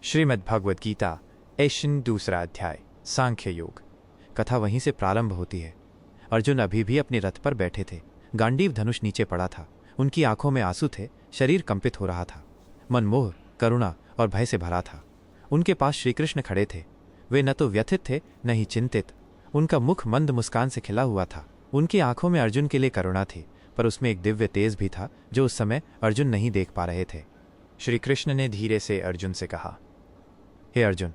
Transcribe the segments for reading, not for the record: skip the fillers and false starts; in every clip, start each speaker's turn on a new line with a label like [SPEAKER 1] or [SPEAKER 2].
[SPEAKER 1] Shrimad Bhagavad Gita Asian दूसरा अध्याय सांख्य योग। कथा वहीं से प्रारंभ होती है। अर्जुन अभी भी अपने रथ पर बैठे थे। गांडीव धनुष नीचे पड़ा था। उनकी आंखों में आंसू थे। शरीर कंपित हो रहा था। मन मोह, करुणा और भय से भरा था। उनके पास श्रीकृष्ण खड़े थे। वे न तो व्यथित थे न ही चिंतित। उनका मुख मंद मुस्कान से खिला हुआ था। उनकी आंखों में अर्जुन के लिए करुणा थी, पर उसमें एक दिव्य तेज भी था जो उस समय अर्जुन नहीं देख पा रहे थे। श्रीकृष्ण ने धीरे से अर्जुन से कहा, हे अर्जुन,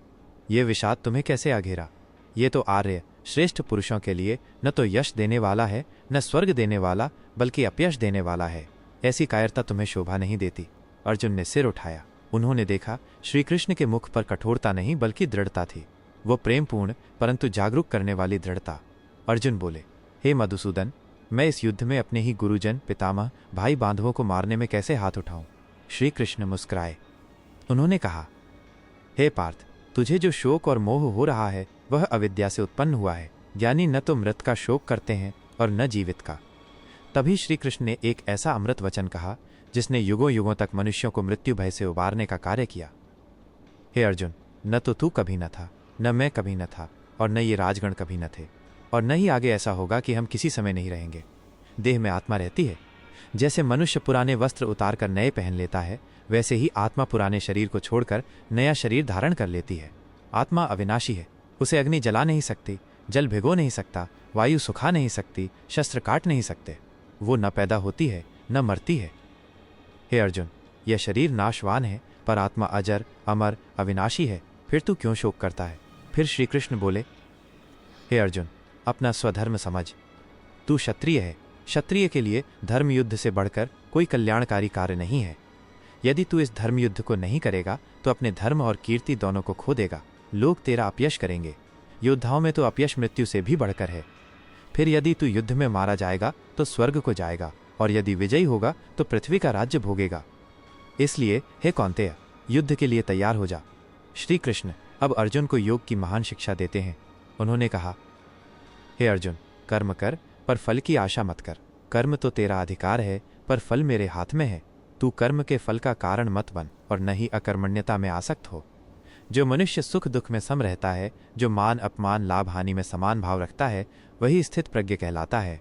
[SPEAKER 1] ये विषाद तुम्हें कैसे आ घेरा? ये तो आर्य श्रेष्ठ पुरुषों के लिए न तो यश देने वाला है न स्वर्ग देने वाला, बल्कि अपयश देने वाला है। ऐसी कायरता तुम्हें शोभा नहीं देती। अर्जुन ने सिर उठाया। उन्होंने देखा श्रीकृष्ण के मुख पर कठोरता नहीं बल्कि दृढ़ता थी। वो प्रेमपूर्ण परंतु जागरूक करने वाली दृढ़ता। अर्जुन बोले, हे मधुसूदन, मैं इस युद्ध में अपने ही गुरुजन, पितामह, भाई बांधवों को मारने में कैसे हाथ उठाऊं? श्रीकृष्ण मुस्कुराए। उन्होंने कहा, हे पार्थ, तुझे जो शोक और मोह हो रहा है वह अविद्या से उत्पन्न हुआ है। ज्ञानी न तो मृत का शोक करते हैं और न जीवित का। तभी श्रीकृष्ण ने एक ऐसा अमृत वचन कहा जिसने युगों युगों तक मनुष्यों को मृत्यु भय से उबारने का कार्य किया। हे अर्जुन, न तो तू कभी न था, न मैं कभी न था, और न ये राजगण कभी न थे, और न ही आगे ऐसा होगा कि हम किसी समय नहीं रहेंगे। देह में आत्मा रहती है। जैसे मनुष्य पुराने वस्त्र उतार कर नए पहन लेता है, वैसे ही आत्मा पुराने शरीर को छोड़कर नया शरीर धारण कर लेती है। आत्मा अविनाशी है। उसे अग्नि जला नहीं सकती, जल भिगो नहीं सकता, वायु सुखा नहीं सकती, शस्त्र काट नहीं सकते। वो न पैदा होती है न मरती है। हे अर्जुन, यह शरीर नाशवान है, पर आत्मा अजर, अमर, अविनाशी है। फिर तू क्यों शोक करता है? फिर श्रीकृष्ण बोले, हे अर्जुन, अपना स्वधर्म समझ। तू क्षत्रिय है। क्षत्रिय के लिए धर्म युद्ध से बढ़कर कोई कल्याणकारी कार्य नहीं है। यदि तू इस धर्म युद्ध को नहीं करेगा तो अपने धर्म और कीर्ति दोनों को खो देगा। लोग तेरा अपयश करेंगे। योद्धाओं में तो अपयश मृत्यु से भी बढ़कर है। फिर यदि तू युद्ध में मारा जाएगा तो स्वर्ग को जाएगा, और यदि विजयी होगा तो पृथ्वी का राज्य भोगेगा। इसलिए हे कौन्तेय, युद्ध के लिए तैयार हो जा। श्री कृष्ण अब अर्जुन को योग की महान शिक्षा देते हैं। उन्होंने कहा, हे अर्जुन, कर्म कर पर फल की आशा मत कर। कर्म तो तेरा अधिकार है, पर फल मेरे हाथ में है। तू कर्म के फल का कारण मत बन और न ही अकर्मण्यता में आसक्त हो। जो मनुष्य सुख दुख में सम रहता है, जो मान अपमान लाभ हानि में समान भाव रखता है, वही स्थित प्रज्ञ कहलाता है।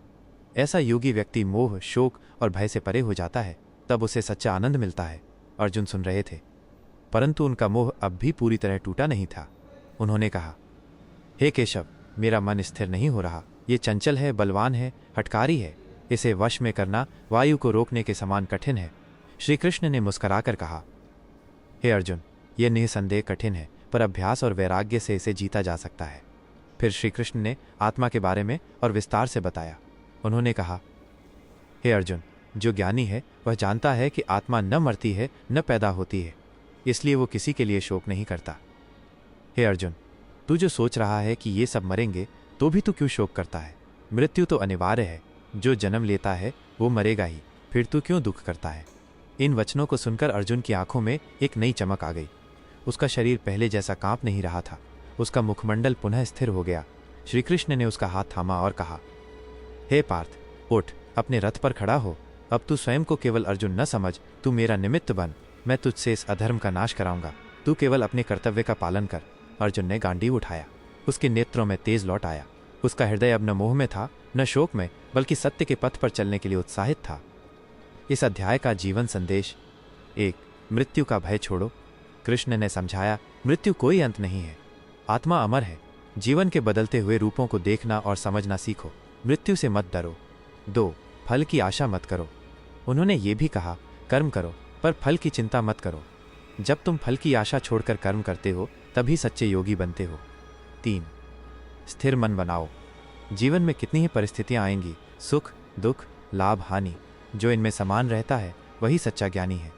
[SPEAKER 1] ऐसा योगी व्यक्ति मोह, शोक और भय से परे हो जाता है, तब उसे सच्चा आनंद मिलता है। अर्जुन सुन रहे थे, परंतु उनका मोह अब भी पूरी तरह टूटा नहीं था। उन्होंने कहा, हे केशव, मेरा मन स्थिर नहीं हो रहा। ये चंचल है, बलवान है, हठकारी है। इसे वश में करना वायु को रोकने के समान कठिन है। श्रीकृष्ण ने मुस्कुराकर कहा, हे अर्जुन, यह निःसंदेह कठिन है, पर अभ्यास और वैराग्य से इसे जीता जा सकता है। फिर श्रीकृष्ण ने आत्मा के बारे में और विस्तार से बताया। उन्होंने कहा, हे अर्जुन, जो ज्ञानी है वह जानता है कि आत्मा न मरती है न पैदा होती है, इसलिए वो किसी के लिए शोक नहीं करता। हे अर्जुन, तू जो सोच रहा है कि ये सब मरेंगे, तो भी तू क्यों शोक करता है? मृत्यु तो अनिवार्य है। जो जन्म लेता है वो मरेगा ही, फिर तू क्यों दुख करता है? इन वचनों को सुनकर अर्जुन की आंखों में एक नई चमक आ गई। उसका शरीर पहले जैसा कांप नहीं रहा था। उसका मुखमंडल पुनः स्थिर हो गया। श्रीकृष्ण ने उसका हाथ थामा और कहा, हे पार्थ, उठ, अपने रथ पर खड़ा हो। अब तू स्वयं को केवल अर्जुन न समझ, तू मेरा निमित्त बन। मैं तुझसे इस अधर्म का नाश कराऊंगा। तू केवल अपने कर्तव्य का पालन कर। अर्जुन ने गांडीव उठाया। उसके नेत्रों में तेज लौट आया। उसका हृदय अब न मोह में था न शोक में, बल्कि सत्य के पथ पर चलने के लिए उत्साहित था। इस अध्याय का जीवन संदेश 1. मृत्यु का भय छोड़ो। कृष्ण ने समझाया, मृत्यु कोई अंत नहीं है। आत्मा अमर है। जीवन के बदलते हुए रूपों को देखना और समझना सीखो। मृत्यु से मत डरो। 2. फल की आशा मत करो। उन्होंने ये भी कहा, कर्म करो पर फल की चिंता मत करो। जब तुम फल की आशा छोड़कर कर्म करते हो तभी सच्चे योगी बनते हो। 3. स्थिर मन बनाओ। जीवन में कितनी ही परिस्थितियां आएंगी, सुख दुख लाभ हानि, जो इनमें समान रहता है वही सच्चा ज्ञानी है।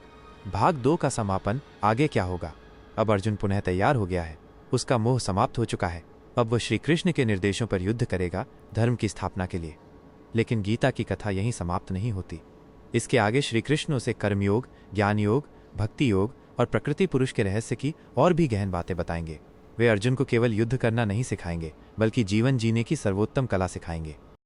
[SPEAKER 1] भाग 2 का समापन, आगे क्या होगा? अब अर्जुन पुनः तैयार हो गया है। उसका मोह समाप्त हो चुका है। अब वह श्री कृष्ण के निर्देशों पर युद्ध करेगा, धर्म की स्थापना के लिए। लेकिन गीता की कथा यहीं समाप्त नहीं होती। इसके आगे श्री कृष्ण उसे कर्मयोग, ज्ञान योग, भक्ति योग और प्रकृति पुरुष के रहस्य की और भी गहन बातें बताएंगे। वे अर्जुन को केवल युद्ध करना नहीं सिखाएंगे, बल्कि जीवन जीने की सर्वोत्तम कला सिखाएंगे।